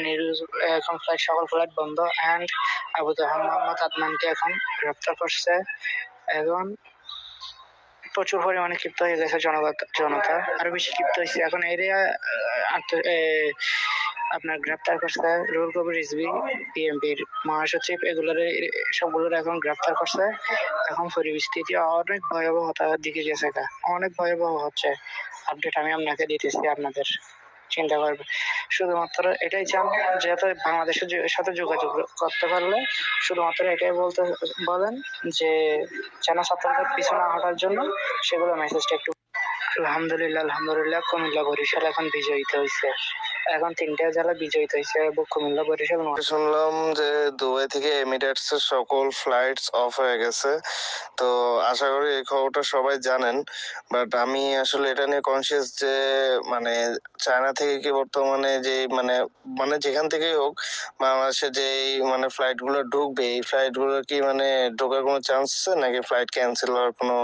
News এখন flight সকল flight বন্ধ অ্যান্ড আবু তাহের মোহাম্মদ আদনানকে এখন গ্রেপ্তার করছে। এখন প্রচুর পরিমাণে ক্ষিপ্ত হয়ে গেছে জনতা আরো বেশি ক্ষিপ্ত হয়েছে। এখন এরিয়া আপনার গ্রেপ্তার করছে রুহুল কবির রিজভী, বিএনপির মহাসচিব, সবগুলোর এখন গ্রেপ্তার করছে। এখন পরিস্থিতি অনেক ভয়াবহতার দিকে গেছে, অনেক ভয়াবহ হচ্ছে। আপডেট আমি আপনাকে দিতেছি, আপনাদের চিন্তা করবে। শুধুমাত্র এটাই চান, যেহেতু বাংলাদেশের সাথে যোগাযোগ করতে পারলে শুধুমাত্র এটাই বলেন যে যেন ছাত্রদের পিছনে হটার জন্য, সেগুলো মেসেজটা একটু। আলহামদুলিল্লাহ কুমিল্লা বরিশাল এখন বিজয়িত হয়েছে। এখন 3টা জেলা বিজয়িত হয়েছে, কুমিল্লা বরিশাল। শুনলাম যে দুবাই থেকে এমিরেটস এর সকল ফ্লাইটস অফ হয়ে গেছে। তো আশা করি এই খবরটা সবাই জানেন, বাট আমি আসলে এটা নিয়ে কনসিয়াস যে মানে চায়না থেকে কি বর্তমানে যে মানে যেখান থেকেই হোক বাংলাদেশে যে মানে ফ্লাইট গুলো ঢুকবে, এই ফ্লাইট গুলো কি মানে ঢোকার কোনো চান্স আছে নাকি ফ্লাইট ক্যান্সেল হওয়ার কোনো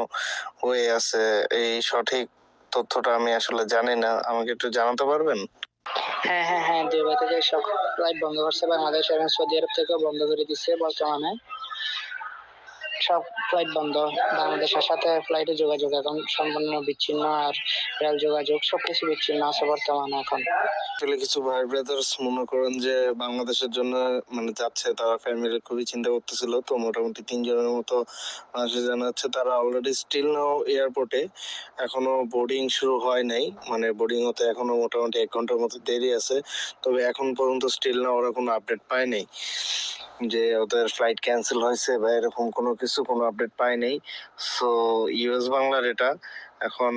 ওয়ে আছে? এই সঠিক তথ্যটা আমি আসলে জানি না, আমাকে একটু জানাতে পারবেন? হ্যাঁ, দুবাই থেকে সব ফ্লাইট বন্ধ করছে বাংলাদেশ এবং সৌদি আরব থেকেও বন্ধ করে দিচ্ছে। বর্তমানে সব ফ্লাইট বন্ধ, বাংলাদেশের সাথে ফ্লাইটে যোগাযোগ এখন সম্পূর্ণ বিচ্ছিন্ন, আর রেল যোগাযোগ সবকিছু বিচ্ছিন্ন আছে বর্তমানে এখন। কিছু ভাই ব্রাদার্স মনে করেন যে বাংলাদেশের জন্য মানে যাচ্ছে, তারা ফ্যামিলি খুবই চিন্তা করতেছিল। তো মোটামুটি 3 জনের মতো আসে জানা যাচ্ছে, তারা অলরেডি স্টিল নাও এয়ারপোর্টে, এখনো বোর্ডিং শুরু হয় নাই, মানে বোর্ডিং হতে এখনো মোটামুটি 1 ঘন্টার মতো দেরি আছে। তবে এখন পর্যন্ত স্টিল নাও ওরা কোনো আপডেট পায় নাই যে ওদের ফ্লাইট ক্যান্সেল হয়েছে বা এরকম কোনো কিছু, কোনো আপডেট পায় নাই। সো ইউএস বাংলার এটা এখন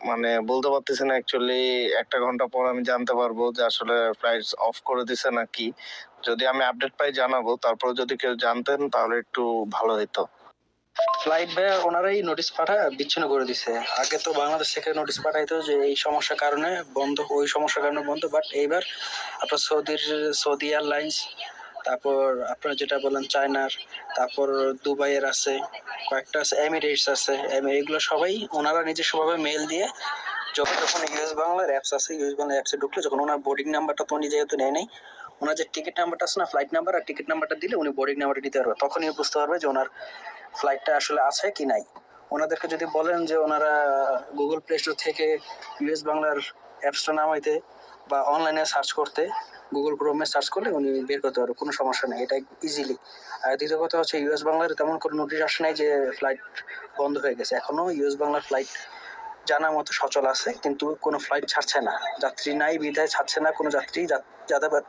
মানে বলতে পারতেছি না অ্যাকচুয়ালি। 1টা ঘন্টা পর আমি জানতে পারবো যে আসলে ফ্লাইটস অফ করে দিছে নাকি। যদি আমি আপডেট পাই জানাবো, তারপর যদি কেউ জানতেন তাহলে একটু ভালো হতো। ফ্লাইট ভাই ওনারাই নোটিশ পাঠায় বিচ্ছিন্ন করে দিছে। আগে তো বাংলাদেশ থেকে নোটিশ পাঠাইতো যে এই সমস্যার কারণে বন্ধ, ওই সমস্যার কারণে বন্ধ। বাট এইবার আপনার সৌদি এয়ারলাইন্স, তারপর আপনার যেটা বলেন চায়নার, তারপর দুবাইয়ের আছে, কয়েকটা আছে, এমিরেটস আছে, এগুলো সবাই ওনারা নিজস্বভাবে মেল দিয়ে যখন ইউএস বাংলার অ্যাপস আছে, ইউএস বাংলা অ্যাপসে ঢুকলে যখন ওনার বোর্ডিং নাম্বারটা তো উনি যেহেতু নেয় নাই, ওনার যে টিকিট নাম্বারটা আছে না, ফ্লাইট নাম্বার, আর টিকিট নাম্বারটা দিলে উনি বোর্ডিং নাম্বারটা দিতে পারবে। তখনই বুঝতে পারবে যে ওনার ফ্লাইটটা আসলে আছে কি নাই। ওনাদেরকে যদি বলেন যে ওনারা গুগল প্লে স্টোর থেকে ইউএস বাংলার অ্যাপসটা নামাইতে বা অনলাইনে সার্চ করতে, গুগল ক্রোমে সার্চ করলে উনি বের করতে পারবে, কোনো সমস্যা নেই, এটা ইজিলি। আর দ্বিতীয় কথা হচ্ছে ইউএস বাংলার তেমন কোনো নোটিশ আসে নাই যে ফ্লাইট বন্ধ হয়ে গেছে। এখনো ইউএস বাংলার ফ্লাইট জানার মতো সচল আছে, কিন্তু কোনো ফ্লাইট ছাড়ছে না, যাত্রী নাই বিধায় ছাড়ছে না, কোনো যাত্রী যাতায়াত